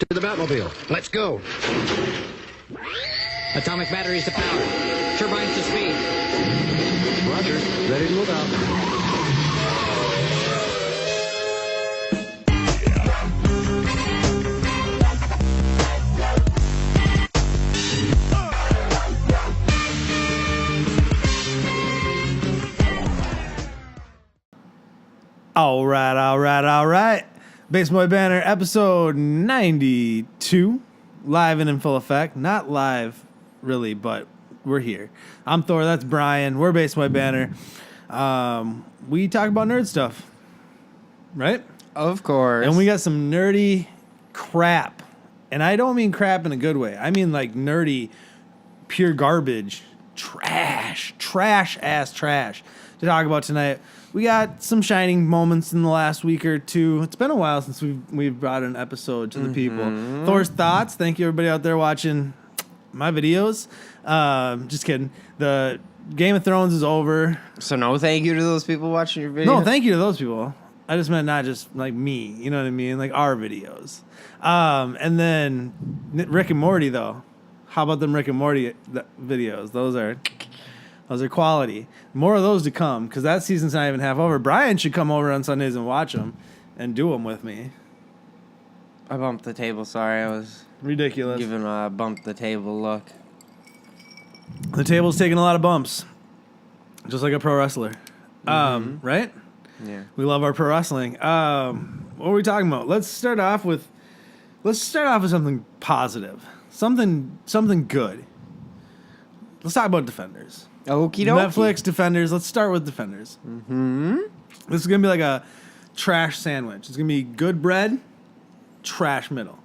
To the Batmobile. Let's go. Atomic batteries to power. Turbines to speed. Roger. Ready to move out. All right. Baseboy Banter, episode 92, live and in full effect. Not live, really, but we're here. I'm Thor, that's Brian. We're Baseboy Banter. We talk about nerd stuff, right? Of course. And we got some nerdy crap. And I don't mean crap in a good way. I mean like nerdy, pure garbage, trash to talk about tonight. We got some shining moments in the last week or two. It's been a while since we've brought an episode to the people. Thor's thoughts. Thank you, everybody out there watching my videos. Just kidding. The Game of Thrones is over. So no thank you to those people watching your videos? No, thank you to those people. I just meant not just like me. You know what I mean? Like our videos. And then Rick and Morty, though. How about them Rick and Morty videos? Those are quality. More of those to come, because that season's not even half over. Brian should come over on Sundays and watch them and do them with me. I bumped the table. Sorry, I was Ridiculous. giving a bump the table look. The table's taking a lot of bumps, just like a pro wrestler. Right? Yeah. We love our pro wrestling. What are we talking about? Let's start off with something positive, something good. Let's talk about Defenders. Okie dokie. Netflix Defenders. Let's start with Defenders. This is going to be like a trash sandwich. It's going to be good bread, trash middle.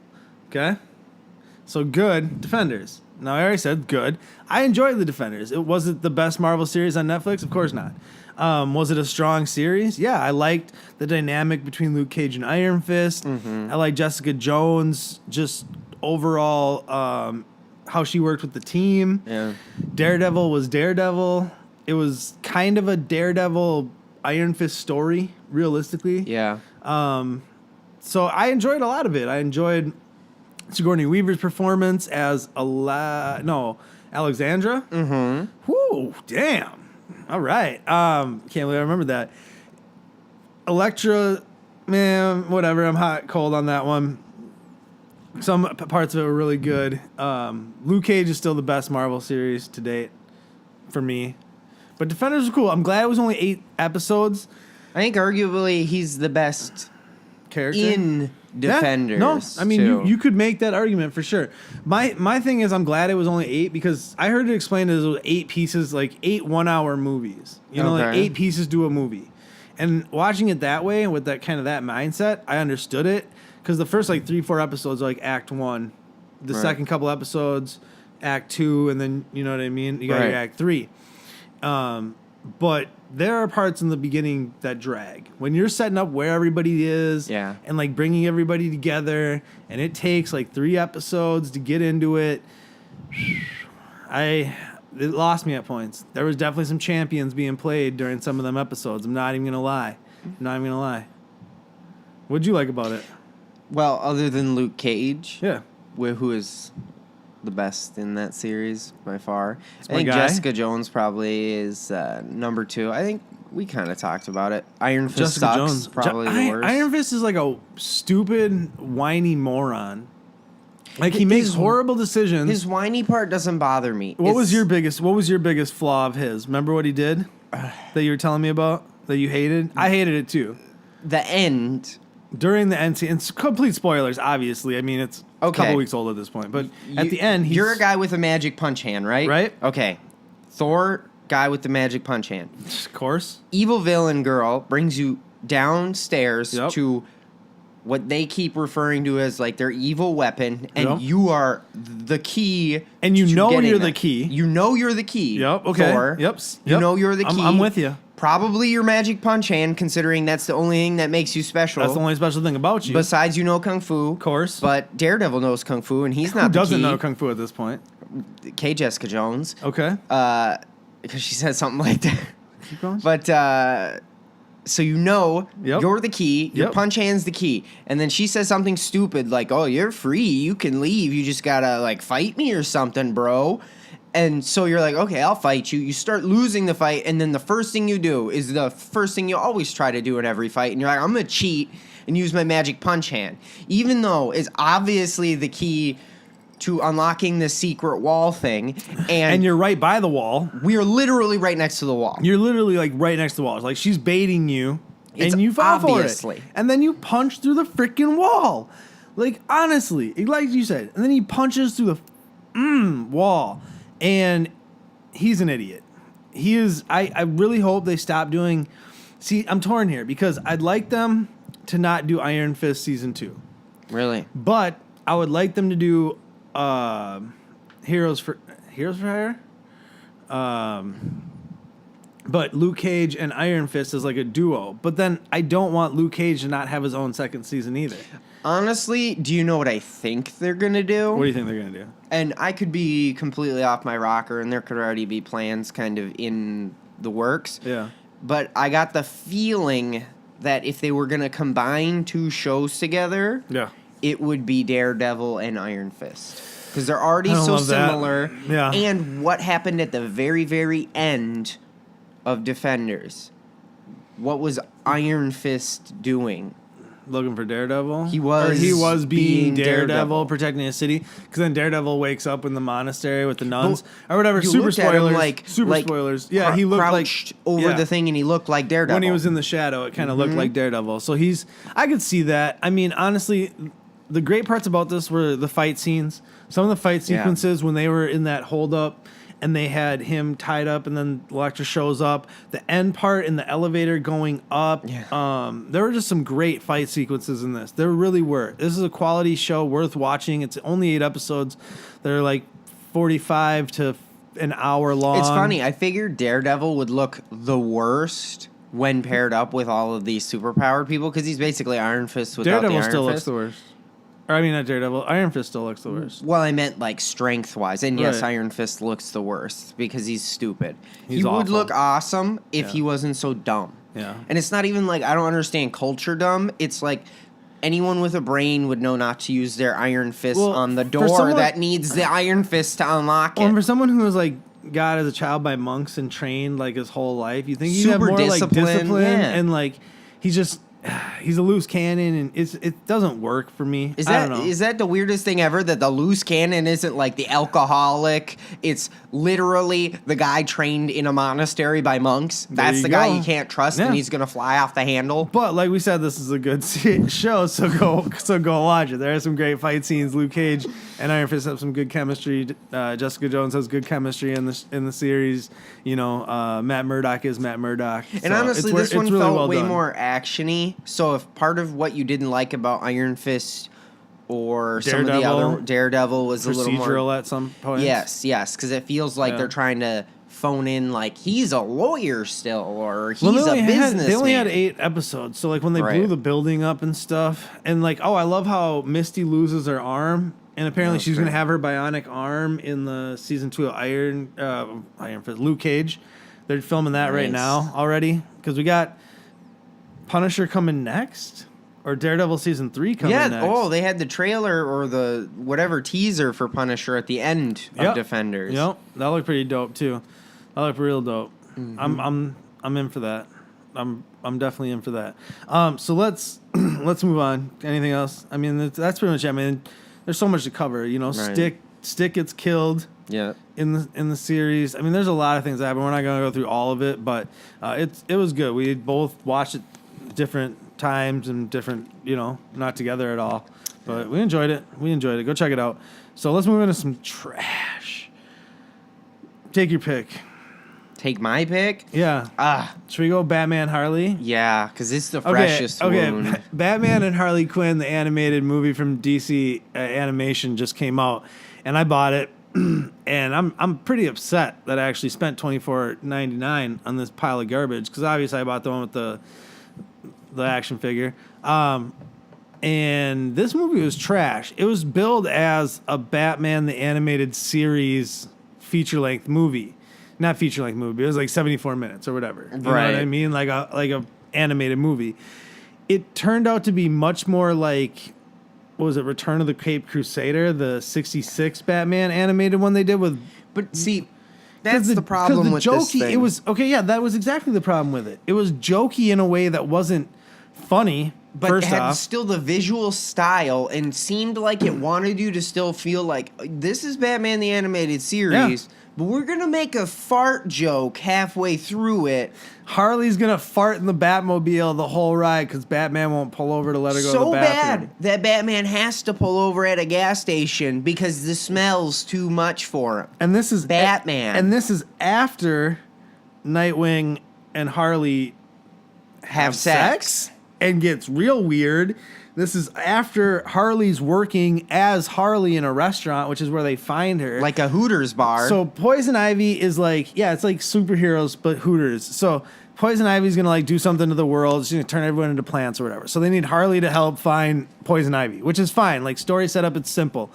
Okay? So good, Defenders. Now, I already said good. I enjoyed the Defenders. Was it the best Marvel series on Netflix? Of course not. Was it a strong series? Yeah, I liked the dynamic between Luke Cage and Iron Fist. I liked Jessica Jones, just overall how she worked with the team. Yeah. Daredevil was Daredevil. It was kind of a Daredevil Iron Fist story, realistically. Yeah. So I enjoyed a lot of it. I enjoyed Sigourney Weaver's performance as Alexandra. Whoo, damn. All right. Can't believe I remember that. Elektra, man, whatever. I'm hot, cold on that one. Some parts of it were really good. Luke Cage is still the best Marvel series to date for me. But Defenders was cool. I'm glad it was only 8 episodes. I think arguably he's the best Character in Defenders. No, I mean, you could make that argument for sure. My thing is I'm glad it was only 8 because I heard it explained as 8 pieces, like 8 1-hour movies. You know, like 8 pieces to a movie. And watching it that way, with that kind of that mindset, I understood it. Because the first, 3-4 episodes are like Act 1. The second couple episodes, Act 2, and then, you know what I mean? You got your Act 3. But there are parts in the beginning that drag. When you're setting up where everybody is and, bringing everybody together, and it takes, 3 episodes to get into it, it lost me at points. There was definitely some champions being played during some of them episodes. I'm not even going to lie. What'd you like about it? Well, other than Luke Cage, Yeah. who is the best in that series by far. I my think guy. Jessica Jones probably is number 2. I think we kind of talked about it. Iron Fist Jessica sucks, Jones. probably the worst. Iron Fist is like a stupid, whiny moron. He makes horrible decisions. His whiny part doesn't bother me. What was your biggest flaw of his? Remember what he did that you were telling me about that you hated? I hated it too. The end. During the end scene, it's complete spoilers, obviously. I mean, it's a couple weeks old at this point. But at the end, you're a guy with a magic punch hand, right? Right. Okay. Thor, guy with the magic punch hand. Of course. Evil villain girl brings you downstairs to what they keep referring to as their evil weapon, and you are the key. And you know you're the key. You know you're the key. Yep. Okay. Thor. Yep. You know you're the key. I'm with you. Probably your magic punch hand, considering that's the only thing that makes you special. That's the only special thing about you. Besides, you know Kung Fu. Of course. But Daredevil knows Kung Fu, and he's not Who the doesn't key. know Kung Fu at this point? Jessica Jones. Okay. Because she said something like that. Keep going. But So you know Yep. you're the key. Your Yep. punch hand's the key. And then she says something stupid like, "Oh, you're free. You can leave. You just gotta like fight me or something, bro." And so you're like, "Okay, I'll fight you." You start losing the fight, and then the first thing you do is the first thing you always try to do in every fight, and you're like, "I'm gonna cheat and use my magic punch hand," even though it's obviously the key to unlocking the secret wall thing. And you're right by the wall. we're literally right next to the wall. You're literally like right next to the wall. It's like she's baiting you, It's and you fall obviously. for it. And then you punch through the freaking wall. Like honestly, like you said. And then he punches through the wall, and he's an idiot. He is. I really hope they stop doing. See, I'm torn here because I'd like them to not do Iron Fist season 2, Really? but I would like them to do Heroes for Hire. But Luke Cage and Iron Fist is like a duo. But then I don't want Luke Cage to not have his own second season either. Honestly, do you know what I think they're going to do? What do you think they're going to do? And I could be completely off my rocker, and there could already be plans kind of in the works. Yeah. But I got the feeling that if they were going to combine two shows together, Yeah. it would be Daredevil and Iron Fist. Because they're already I don't so love that. similar. Yeah. And what happened at the very, very end of Defenders? What was Iron Fist doing? Looking for Daredevil? He was He was being being Daredevil, Daredevil. protecting his city. Because then Daredevil wakes up in the monastery with the nuns. But or whatever. you Super looked at him spoilers. Super spoilers. Yeah, he looked crouched like... over yeah. the thing, and he looked like Daredevil. When he was in the shadow, it kind of looked like Daredevil. So he's... I could see that. I mean, honestly, the great parts about this were the fight scenes. Some of the fight sequences when they were in that hold-up and they had him tied up and then Elektra shows up. The end part in the elevator going up. Yeah. There were just some great fight sequences in this. There really were. This is a quality show worth watching. It's only 8 episodes. They're like 45 to an hour long. It's funny. I figured Daredevil would look the worst when paired up with all of these superpowered people because he's basically Iron Fist without Daredevil the Iron still looks Fist. the worst. Or I mean, not Daredevil. Iron Fist still looks the worst. Well, I meant like strength-wise, and yes, Right. Iron Fist looks the worst because he's stupid. He's he would awful. look awesome if Yeah. he wasn't so dumb. Yeah. And it's not even like I don't understand culture dumb. It's like anyone with a brain would know not to use their Iron Fist Well, on the for door someone- that needs the Iron Fist to unlock it. Well, and for someone who was like got as a child by monks and trained like his whole life, you think he'd have Super more like disciplined, discipline yeah. and like he's a loose cannon and it doesn't work for me. I don't know. Is that the weirdest thing ever? That the loose cannon isn't like the alcoholic. It's literally the guy trained in a monastery by monks. That's you the guy go. you can't trust, Yeah. and he's gonna fly off the handle. But like we said, this is a good show, so go watch it. There are some great fight scenes. Luke Cage and Iron Fist have some good chemistry. Jessica Jones has good chemistry in the series. You know, Matt Murdock is Matt Murdock. And honestly, this one really felt well way done. more actiony. So if part of what you didn't like about Iron Fist or some of the Daredevil, other Daredevil was a little more procedural at some point. yes, because it feels like Yeah. they're trying to phone in like he's a lawyer still or he's Well, a businessman. they only had 8 episodes, so like when they blew Right. the building up and stuff, and like I love how Misty loses her arm, and apparently That's she's gonna great. have her bionic arm in the season 2 of Iron Fist, Luke Cage. They're filming that right Nice. now already because we got Punisher coming next, or Daredevil season 3 coming next. Oh, they had the trailer or the whatever teaser for Punisher at the end of Yep. Defenders. Yep, that looked pretty dope too. That looked real dope. Mm-hmm. I'm in for that. I'm definitely in for that. So let's move on. Anything else? I mean, that's pretty much it. I mean, there's so much to cover. You know, Right. Stick gets killed Yeah. in the series. I mean, there's a lot of things that happen. We're not gonna go through all of it, but it was good. We both watched it different times and different, not together at all. But we enjoyed it. Go check it out. So let's move into some trash. Take your pick. Take my pick? Yeah. Should we go Batman Harley? Yeah, because it's the freshest wound. Batman and Harley Quinn, the animated movie from DC Animation, just came out, and I bought it. And I'm pretty upset that I actually spent $24.99 on this pile of garbage because obviously I bought the one with the action figure. And this movie was trash. It was billed as a Batman the Animated Series feature-length movie. Not feature-length movie. It was like 74 minutes or whatever. You know what I Right. mean? Like a animated movie. It turned out to be much more like, what was it, Return of the Caped Crusader, the 66 Batman animated one they did with... But see, that's the problem with jokey, this thing. It was, okay, yeah, that was exactly the problem with it. It was jokey in a way that wasn't funny, but first it had off. still the visual style and seemed like it wanted you to still feel like, this is Batman the Animated Series, but we're going to make a fart joke halfway through it. Harley's going to fart in the Batmobile the whole ride because Batman won't pull over to let her go to the bathroom. Bad that Batman has to pull over at a gas station because the smell's too much for him. And this is Batman. And this is after Nightwing and Harley Have sex? and gets real weird. This is after Harley's working as Harley in a restaurant, which is where they find her. Like a Hooters bar. So Poison Ivy is like, yeah, it's like superheroes, but Hooters. So Poison Ivy's going to like do something to the world. She's going to turn everyone into plants or whatever. So they need Harley to help find Poison Ivy, which is fine. Like story setup, it's simple.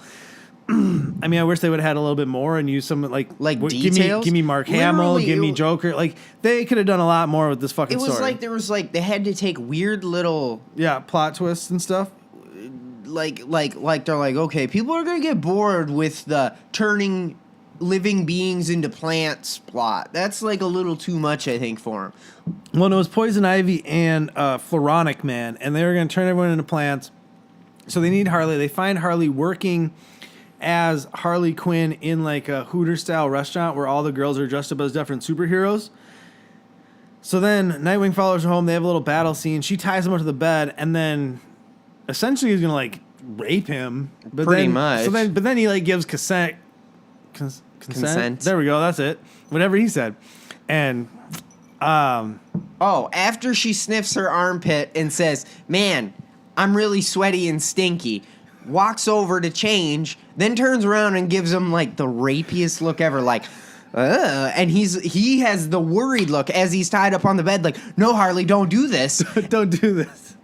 I mean, I wish they would have had a little bit more and use some like details. Give me Mark Hamill, Literally, give me Joker. Like they could have done a lot more with this fucking it was story. like there was like they had to take weird little plot twists and stuff. like they're like, okay, people are gonna get bored with the turning living beings into plants plot. That's like a little too much, I think, for them. Well, it was Poison Ivy and Floronic Man, and they were going to turn everyone into plants. So they need Harley. They find Harley working as Harley Quinn in like a Hooter-style restaurant where all the girls are dressed up as different superheroes. So then Nightwing follows her home. They have a little battle scene. She ties him up to the bed, and then essentially he's going to like rape him. But Pretty much. But then he like gives consent. Consent. There we go. That's it. Whatever he said. And after she sniffs her armpit and says, "Man, I'm really sweaty and stinky," walks over to change, then turns around and gives him like the rapiest look ever, like, and he has the worried look as he's tied up on the bed, like, "No, Harley, don't do this." Don't do this.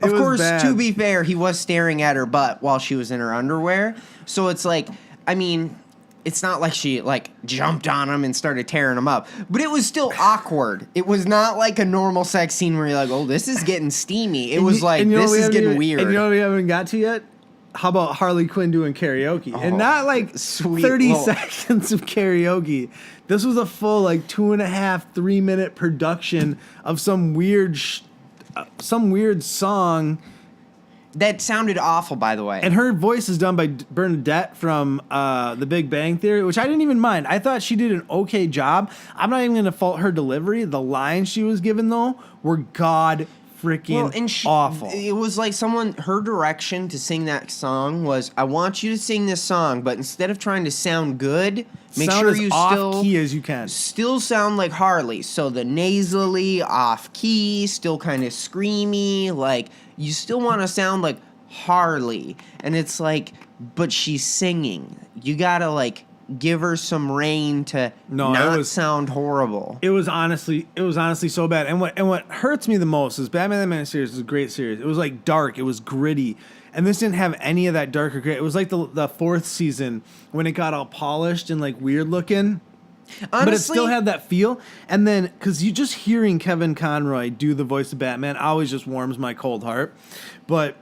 Of course, to be fair, he was staring at her butt while she was in her underwear. So it's like, I mean, it's not like she like jumped on him and started tearing him up, but it was still awkward. It was not like a normal sex scene where you're like, "Oh, this is getting steamy." It was like, this is getting weird. And you know what we haven't got to yet? How about Harley Quinn doing karaoke? And not like sweet 30 seconds of karaoke. This was a full like 2.5, 3 minute production of some weird song. That sounded awful, by the way. And her voice is done by Bernadette from The Big Bang Theory, which I didn't even mind. I thought she did an okay job. I'm not even going to fault her delivery. The lines she was given, though, were awful. It was like her direction to sing that song was, "I want you to sing this song, but instead of trying to sound good, make sound sure as you off key as you can. Still sound like Harley." So the nasally, off key, still kind of screamy, like you still want to sound like Harley. And it's like, but she's singing. You gotta like give her some rain to not sound horrible. It was honestly so bad. And what hurts me the most is Batman the Animated Series is a great series. It was like dark, it was gritty. And this didn't have any of that dark or grit. It was like the fourth season when it got all polished and like weird looking. Honestly, but it still had that feel. And then, because you just hearing Kevin Conroy do the voice of Batman always just warms my cold heart. But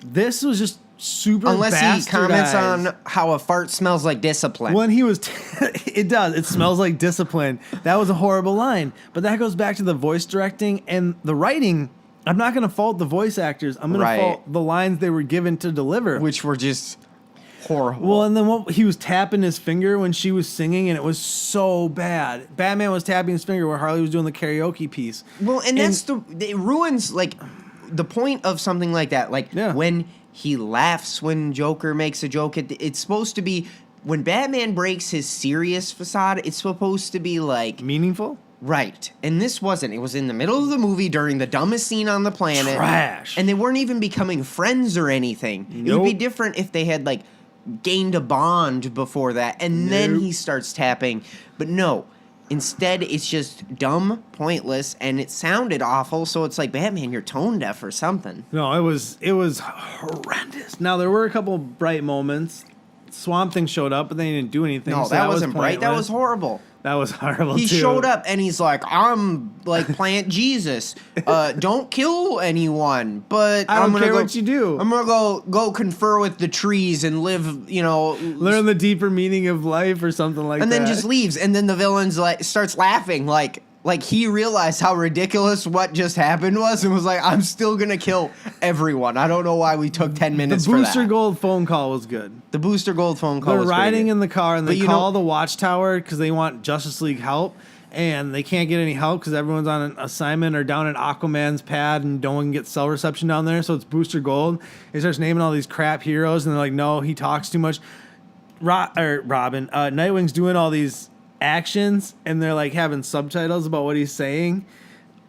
this was just super unless he comments bastardized. on how a fart smells like discipline. When he was, it does. It smells like discipline. That was a horrible line. But that goes back to the voice directing and the writing. I'm not going to fault the voice actors. I'm going to fault the lines they were given to deliver, which were just horrible. Well, and then he was tapping his finger when she was singing, and it was so bad. Batman was tapping his finger where Harley was doing the karaoke piece. Well, and it ruins like the point of something like that. Like when he laughs when Joker makes a joke. It's supposed to be when Batman breaks his serious facade. It's supposed to be like meaningful. Right. And this wasn't. It was in the middle of the movie during the dumbest scene on the planet. Trash. And they weren't even becoming friends or anything. Nope. It would be different if they had, like, gained a bond before that. And then he starts tapping. But no. Instead, it's just dumb, pointless, and it sounded awful. So it's like, Batman, you're tone deaf or something. No, it was horrendous. Now, there were a couple bright moments. Swamp Thing showed up, but then he didn't do anything. No, so that was wasn't bright. That was pointless. horrible. That was horrible. He too. showed up and he's like, I'm like Plant Jesus. Don't kill anyone, but I don't I'm gonna care go, what you do. I'm gonna go confer with the trees and live, Learn the deeper meaning of life or something like and that. then just leaves. And then the villain's like starts laughing like he realized how ridiculous what just happened was and was like, I'm still gonna kill everyone. I don't know why we took 10 minutes the for Booster that. Gold phone call was good. The Booster Gold phone call They're was riding pretty in the car and they But call the Watchtower because they want Justice League help. And they can't get any help because everyone's on an assignment or down at Aquaman's pad and no one can get cell reception down there. So it's Booster Gold. He starts naming all these crap heroes and they're like, no, he talks too much. Robin, Nightwing's doing all these actions and they're like having subtitles about what he's saying.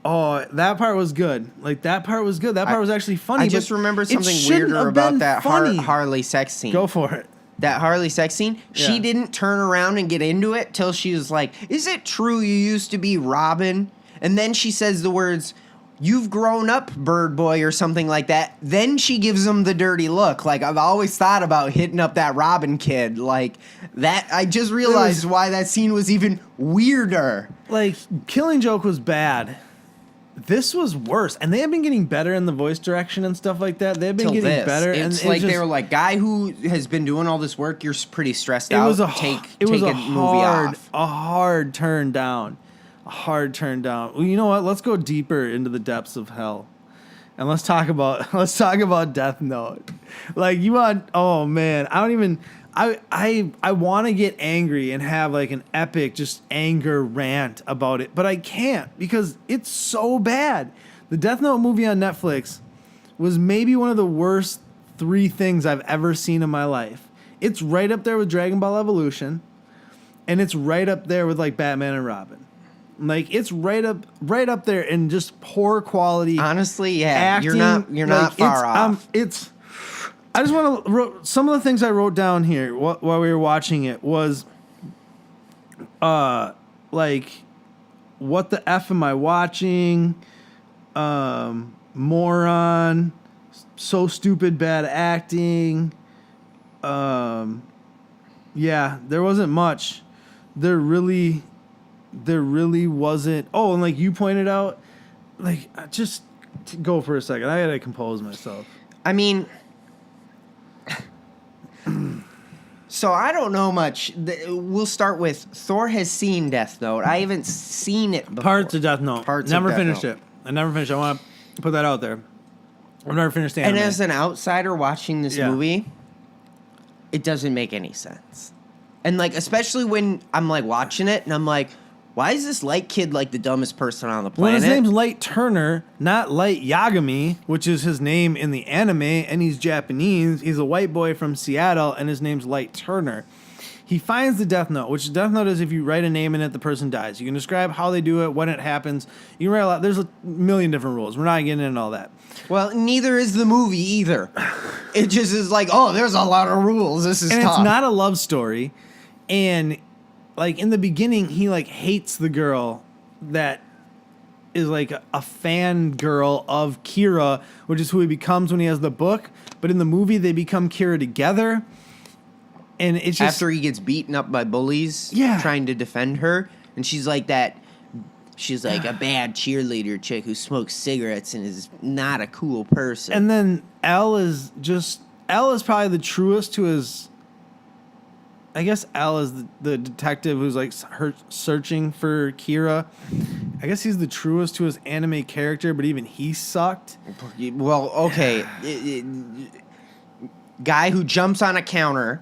Oh, that part was good. That part was good. That part was actually funny. I just remember something weirder about that Harley sex scene. Go for it. That Harley sex scene, she didn't turn around and get into it till she was like, is it true you used to be Robin? And then she says the words, you've grown up, bird boy, or something like that. Then she gives him the dirty look. Like, I've always thought about hitting up that Robin kid. Like, that, I just realized why that scene was even weirder. Like, Killing Joke was bad. This was worse. And they have been getting better in the voice direction and stuff like that. They've been getting better. It's and like they were like, guy who has been doing all this work, you're pretty stressed out. Take a movie off. A hard turn down. A hard turn down. Well, you know what? Let's go deeper into the depths of hell. And let's talk about Death Note. Like, you want, oh man, I want to get angry and have like an epic just anger rant about it, but I can't because it's so bad. The Death Note movie on Netflix was maybe one of the worst 3 things I've ever seen in my life. It's right up there with Dragon Ball Evolution, and it's right up there with like Batman and Robin. Like, it's right up there in just poor quality. Honestly, yeah, acting. you're not far off. I just want to some of the things I wrote down here while we were watching it was, like, what the F am I watching? Moron, so stupid, bad acting. Yeah, there wasn't much. There really wasn't. Oh, and like you pointed out, like, just go for a second. I gotta compose myself. I mean, so I don't know much. We'll start with Thor has seen Death Note. I haven't seen it before. Parts of Death Note. Never finished it. I never finished it. I want to put that out there. I've never finished the anime. And as an outsider watching this movie, it doesn't make any sense. And like, especially when I'm like watching it and I'm like, why is this Light Kid like the dumbest person on the planet? Well, his name's Light Turner, not Light Yagami, which is his name in the anime, and he's Japanese. He's a white boy from Seattle, and his name's Light Turner. He finds the Death Note, which Death Note is if you write a name in it, the person dies. You can describe how they do it, when it happens. You can write a lot. There's a million different rules. We're not getting into all that. Well, neither is the movie either. It just is like, oh, there's a lot of rules. This is and tough. It's not a love story, and like in the beginning, he like hates the girl that is like a fan girl of Kira, which is who he becomes when he has the book. But in the movie, they become Kira together, and it's just after he gets beaten up by bullies, trying to defend her, and she's like that. She's like a bad cheerleader chick who smokes cigarettes and is not a cool person. And then L is probably the truest to his. I guess Al is the detective who's like searching for Kira. I guess he's the truest to his anime character, but even he sucked. Well, okay. Guy who jumps on a counter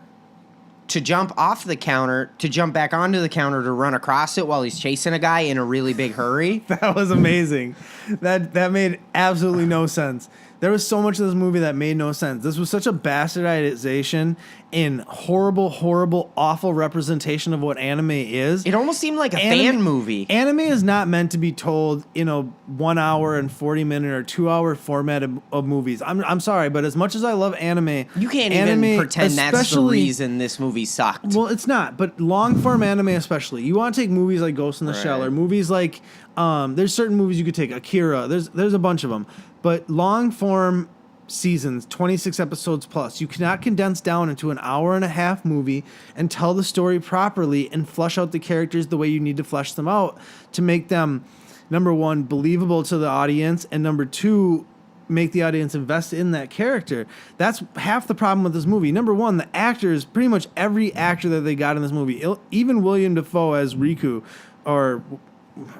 to jump off the counter to jump back onto the counter to run across it while he's chasing a guy in a really big hurry. That was amazing. That made absolutely no sense. There was so much of this movie that made no sense. This was such a bastardization and horrible, awful representation of what anime is. It almost seemed like a fan movie. Anime is not meant to be told in a 1 hour and 40-minute or 2 hour format of movies. I'm sorry, but as much as I love anime, you can't even pretend that's the reason this movie sucked. Well, it's not, but long form anime especially. You want to take movies like Ghost in the Shell or movies like there's certain movies you could take. Akira. There's a bunch of them. But long form seasons, 26 episodes plus. You cannot condense down into an hour and a half movie and tell the story properly and flesh out the characters the way you need to flesh them out to make them, number one, believable to the audience, and number two, make the audience invest in that character. That's half the problem with this movie. Number one, the actors, pretty much every actor that they got in this movie, even William Dafoe as Riku, or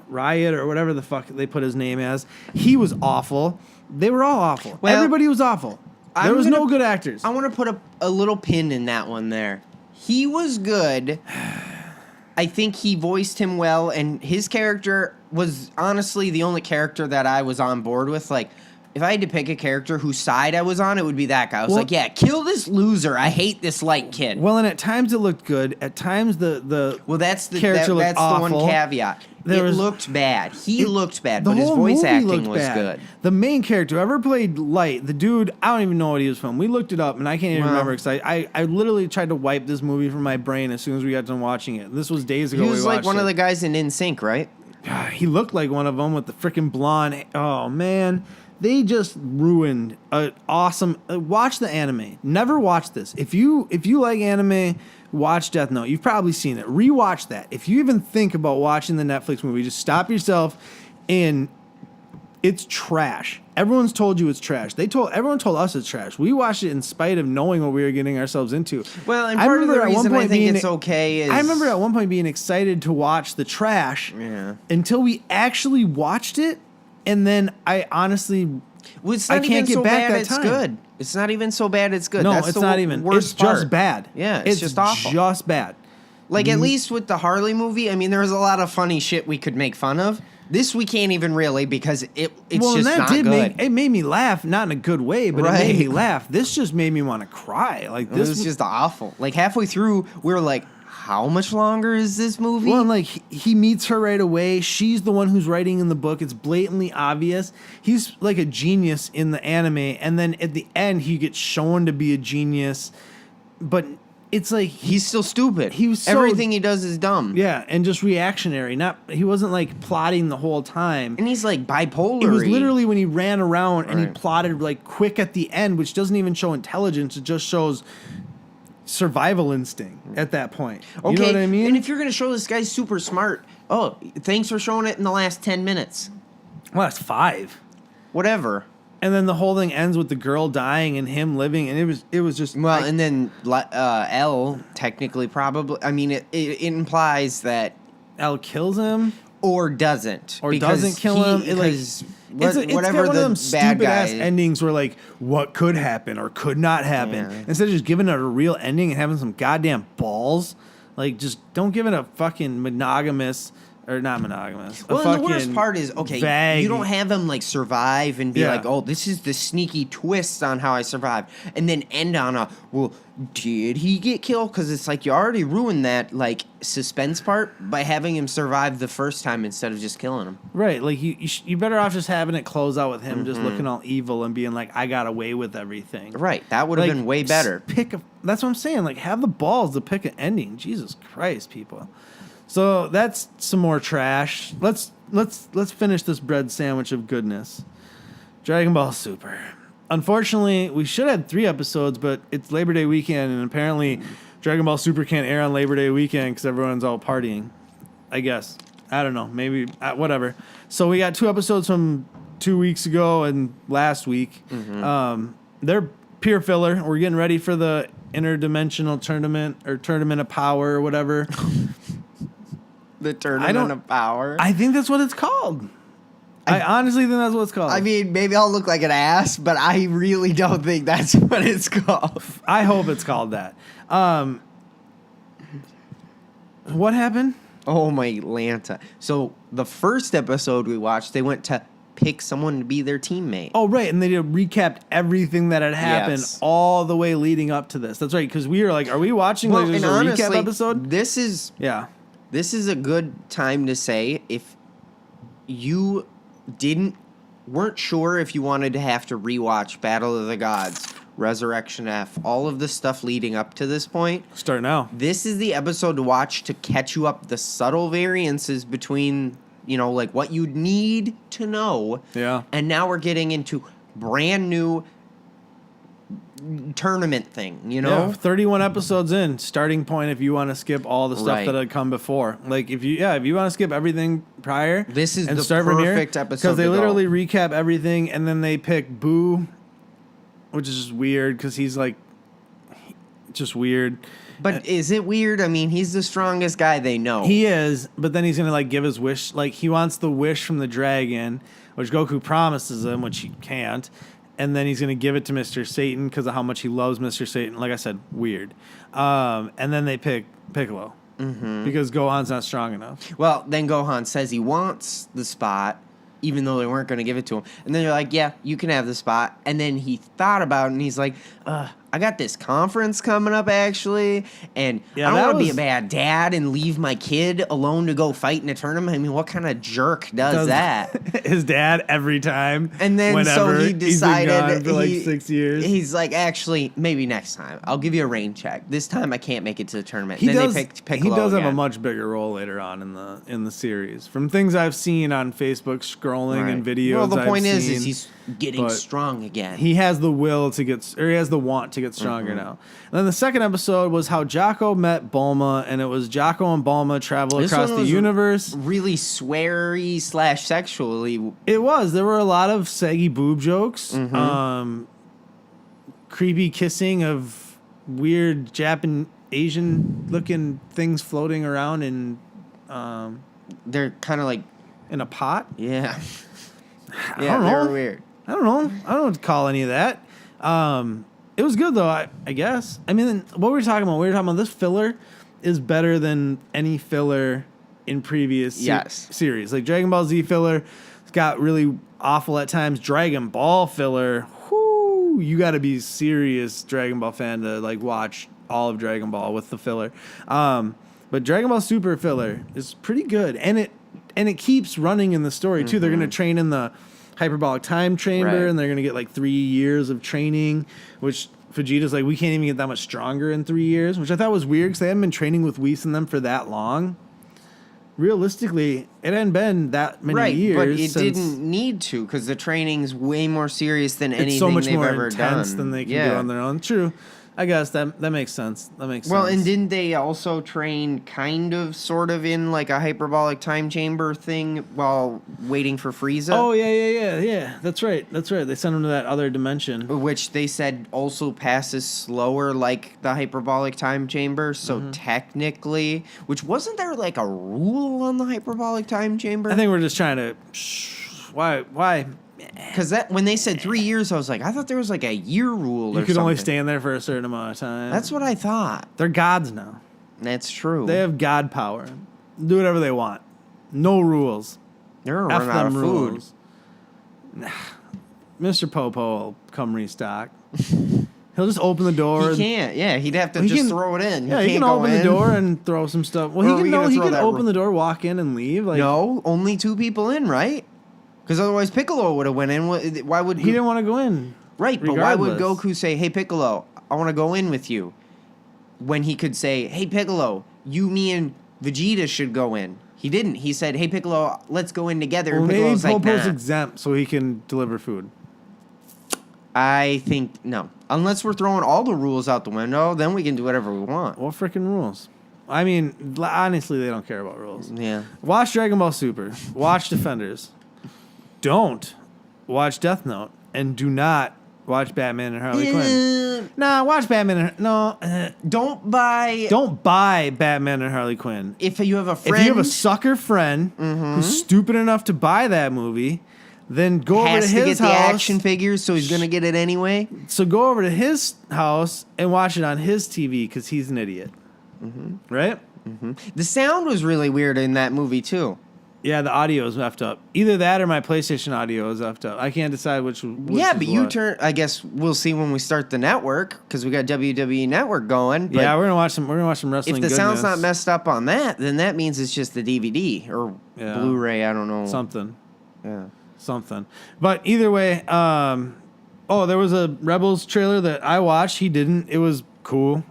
Riot, or whatever the fuck they put his name as, he was awful. They were all awful. Well, everybody was awful. There was no good actors. I want to put a little pin in that one there. He was good. I think he voiced him well, and his character was honestly the only character that I was on board with. Like, if I had to pick a character whose side I was on, it would be that guy. I was like, yeah, kill this loser. I hate this light kid. Well, and at times it looked good. At times the that's the character looked that's awful. the one caveat. It looked bad. He looked bad, the but his whole voice movie acting looked was bad. good. The main character, whoever played Light, the dude, I don't even know what he was from. We looked it up, and I can't even remember because I literally tried to wipe this movie from my brain as soon as we got done watching it. This was days ago. He was we like one of the it. guys in NSYNC, right? He looked like one of them with the freaking blonde. Oh man, they just ruined an awesome. Watch the anime. Never watch this. If you like anime, watch Death Note. You've probably seen it. Rewatch that. If you even think about watching the Netflix movie, just stop yourself. And it's trash. Everyone's told you it's trash. Everyone told us it's trash. We watched it in spite of knowing what we were getting ourselves into. Well, and part of the reason I think it's okay is... I remember at one point being excited to watch the trash until we actually watched it, and then I honestly... Well, it's not I can't even get so back bad that it's time. good. It's not even so bad it's good. No, That's it's the not even. worst It's just part. bad. Yeah, it's just awful. Just bad. Like, at least with the Harley movie, I mean, there was a lot of funny shit we could make fun of. This we can't even really because it's just not good. It made me laugh, not in a good way, but it made me laugh. This just made me want to cry. Like this was just awful. Like halfway through, we were like, how much longer is this movie? Well, and like he meets her right away. She's the one who's writing in the book. It's blatantly obvious. He's like a genius in the anime, and then at the end he gets shown to be a genius, but it's like he's still stupid. He was everything he does is dumb. Yeah, and just reactionary. He wasn't like plotting the whole time. And he's like bipolar. It was literally when he ran around and he plotted like quick at the end, which doesn't even show intelligence. It just shows survival instinct at that point. Okay, you know what I mean? And if you're going to show this guy's super smart, thanks for showing it in the last 10 minutes. Well, that's 5. Whatever. And then the whole thing ends with the girl dying and him living, and it was just... Well, and then L, technically, probably... I mean, it implies that... L kills him? Or doesn't. Or doesn't kill him. Because it's whatever one the of them bad guy... stupid-ass endings where, like, what could happen or could not happen. Yeah. Instead of just giving it a real ending and having some goddamn balls, like, just don't give it a fucking monogamous... Or not monogamous. Well, and the worst part is, vague. You don't have him, like, survive and be like, oh, this is the sneaky twist on how I survived. And then end on a, well, did he get killed? Because it's like you already ruined that, like, suspense part by having him survive the first time instead of just killing him. Right. Like, you better off just having it close out with him just looking all evil and being like, I got away with everything. Right. That would have been way better. That's what I'm saying. Like, have the balls to pick an ending. Jesus Christ, people. So that's some more trash. Let's finish this bread sandwich of goodness. Dragon Ball Super. Unfortunately, we should have 3 episodes, but it's Labor Day weekend, and apparently Dragon Ball Super can't air on Labor Day weekend because everyone's all partying. I guess. I don't know. Maybe whatever. So we got 2 episodes from 2 weeks ago and last week. They're pure filler. We're getting ready for the interdimensional tournament or tournament of power or whatever. The Tournament of Power. I think that's what it's called. I honestly think that's what it's called. I mean, maybe I'll look like an ass, but I really don't think that's what it's called. I hope it's called that. What happened? Oh, my Lanta. So the first episode we watched, they went to pick someone to be their teammate. Oh, right. And they recapped everything that had happened all the way leading up to this. That's right. Because we were like, are we watching just a recap episode? This is a good time to say if you weren't sure if you wanted to have to rewatch Battle of the Gods, Resurrection F, all of the stuff leading up to this point. Start now. This is the episode to watch to catch you up the subtle variances between, like what you need to know. Yeah. And now we're getting into brand new tournament thing, you know? Yeah, 31 episodes in, starting point if you want to skip all the stuff Right. that had come before. Like if you want to skip everything prior, This is and the start from here, perfect episode because they to go. literally recap everything and then they pick Boo, which is just weird because he's like just weird. But is it weird? I mean, he's the strongest guy they know. He is, but then he's gonna like give his wish. Like he wants the wish from the dragon, which Goku promises him, which he can't. And then he's gonna give it to Mr. Satan because of how much he loves Mr. Satan. Like I said, weird. And then they pick Piccolo because Gohan's not strong enough. Well, then Gohan says he wants the spot, even though they weren't going to give it to him. And then they're like, yeah, you can have the spot. And then he thought about it, and he's like, I got this conference coming up, actually, and Yeah, I don't that want to be was- a bad dad and leave my kid alone to go fight in a tournament. I mean, what kind of jerk does that? His dad every time. And then whenever so he decided he's been gone for like 6 years. He's like, actually, maybe next time. I'll give you a rain check. This time I can't make it to the tournament. He Then does. they picked He Piccolo does have a again. much bigger role later on in the series. From things I've seen on Facebook, scrolling and Right. videos. Well, the I've point is seen, he's getting but strong again. he has the will to get, or he has the want to get stronger now. And then the second episode was how Jocko met Bulma, and it was Jocko and Bulma travel This across one the was universe. really sweary / sexually. It was. There were a lot of saggy boob jokes, Mm-hmm. creepy kissing of weird Asian looking things floating around They're kind of like, in a pot. yeah. I Yeah, don't they were know. weird. I don't know. I don't know what to call any of that. It was good though. I guess. I mean, what were we talking about? We were talking about this filler is better than any filler in previous Yes. series. Like Dragon Ball Z filler, it's got really awful at times. Dragon Ball filler, whoo, you got to be serious Dragon Ball fan to like watch all of Dragon Ball with the filler. But Dragon Ball Super filler is pretty good, and it keeps running in the story too. They're gonna train in the hyperbolic time chamber, Right. and they're gonna get like 3 years of training, which Vegeta's like, we can't even get that much stronger in 3 years, which I thought was weird because they hadn't been training with Whis and them for that long. Realistically, it hadn't been that many Right, years. but it since didn't need to because the training's way more serious than it's anything so much they've more ever intense done. than they can do on their own. True. I guess that makes sense. That makes Well, sense. and didn't they also train kind of, sort of in like a hyperbolic time chamber thing while waiting for Frieza? Oh yeah. That's right. They sent him to that other dimension. Which they said also passes slower like the hyperbolic time chamber. So technically, which wasn't there like a rule on the hyperbolic time chamber? I think we're just trying to. Why? Because that when they said 3 years, I was like, I thought there was like a year rule or You could only something. stand there for a certain amount of time. That's what I thought. They're gods now. That's true. They have god power. Do whatever they want. No rules. They're F running out of them food. rules. Mr. Popo will come restock. He'll just open the door. He can't. Yeah, he'd have to He just can- throw it in. Yeah, he he can't can go open in. the door and throw some stuff. Well, Or are he we can gonna he throw can that open ro- the door, walk in, and leave. Like No, only 2 people in, right? Because otherwise Piccolo would have went in. Why would he didn't want to go in. Right, but why would regardless. Goku say, "Hey Piccolo, I want to go in with you," when he could say, "Hey Piccolo, you, me, and Vegeta should go in"? He didn't. He said, "Hey Piccolo, let's go in together." Well, And maybe Piccolo's like, Popo's "Nah." exempt so he can deliver food. I think no. Unless we're throwing all the rules out the window, then we can do whatever we want. What freaking rules? I mean, honestly, they don't care about rules. Yeah. Watch Dragon Ball Super. Watch Defenders. Don't watch Death Note, and do not watch Batman and Harley Quinn. Nah, watch Batman and Don't buy. don't buy Batman and Harley Quinn. If you have a If friend, you have a sucker friend who's stupid enough to buy that movie, then go over has to to get his the house. action figures, so he's gonna get it anyway. So go over to his house and watch it on his TV because he's an idiot. Right? The sound was really weird in that movie too. Yeah, the audio is effed up. Either that or my PlayStation audio is effed up. I can't decide which Yeah, is but you what. turn. I guess we'll see when we start the network because we got WWE Network going. But Yeah, we're gonna watch some. We're gonna watch some wrestling. if the sound's not goodness. messed up on that, then that means it's just the DVD or Yeah. Blu-ray. I don't know. something, Yeah. something. But either way, there was a Rebels trailer that I watched. He didn't. It was cool.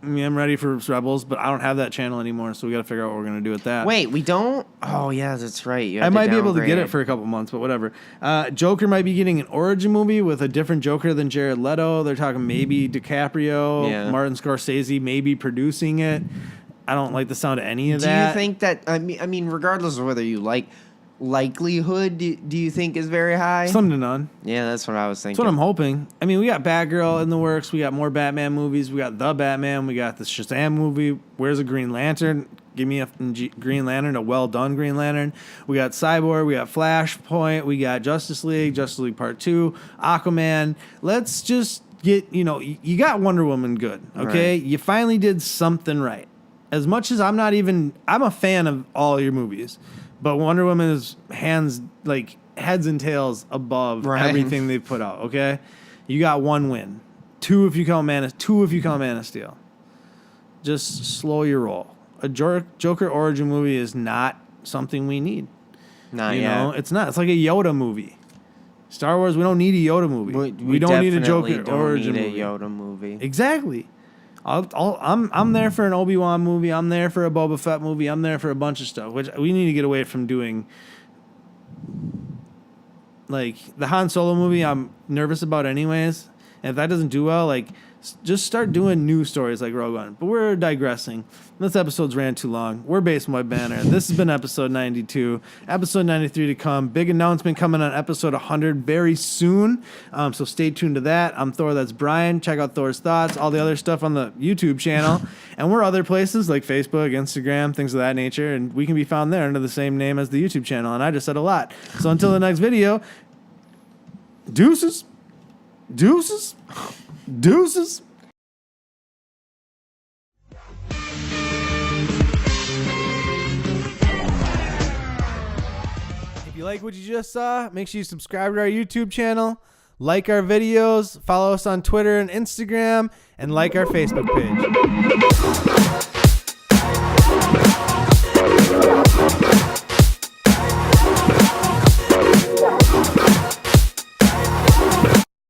I mean, I'm ready for Rebels, but I don't have that channel anymore, so we got to figure out what we're gonna do with that. Wait, we don't? Oh, yeah, that's right. You I had to might be able to get downgrade. it for a couple months, but whatever. Joker might be getting an origin movie with a different Joker than Jared Leto. They're talking maybe DiCaprio, Yeah. Martin Scorsese, maybe producing it. I don't like the sound of any of Do that. you think that, I mean, regardless of whether you like, likelihood, do you think is very high? Slim to none. Yeah, that's what I was thinking. That's what I'm hoping. I mean, we got Batgirl in the works. We got more Batman movies. We got The Batman. We got the Shazam movie. Where's a Green Lantern? Give me a Green Lantern, a well-done Green Lantern. We got Cyborg. We got Flashpoint. We got Justice League Part 2, Aquaman. Let's just get, you got Wonder Woman good, okay? Right. You finally did something right. As much as I'm a fan of all your movies, but Wonder Woman is heads and tails above everything they've put out. Okay, you got one win, two if you count Man of Steel. Just slow your roll. A Joker origin movie is not something we need. Not you yet. know, it's not. It's like a Yoda movie. Star Wars, we don't need a Yoda movie. We don't need a Joker origin movie. Yoda movie. Exactly. I'm there for an Obi-Wan movie. I'm there for a Boba Fett movie. I'm there for a bunch of stuff, which we need to get away from doing. Like, the Han Solo movie, I'm nervous about anyways. And if that doesn't do well, just start doing new stories like Rogue One. But we're digressing. This episode's ran too long. We're Basement White Banter. This has been episode 92. Episode 93 to come. Big announcement coming on episode 100 very soon. So stay tuned to that. I'm Thor. That's Brian. Check out Thor's Thoughts. All the other stuff on the YouTube channel. And we're other places like Facebook, Instagram, things of that nature. And we can be found there under the same name as the YouTube channel. And I just said a lot. So until the next video, deuces. Deuces. Deuces. If you like what you just saw, make sure you subscribe to our YouTube channel, like our videos, follow us on Twitter and Instagram, and like our Facebook page.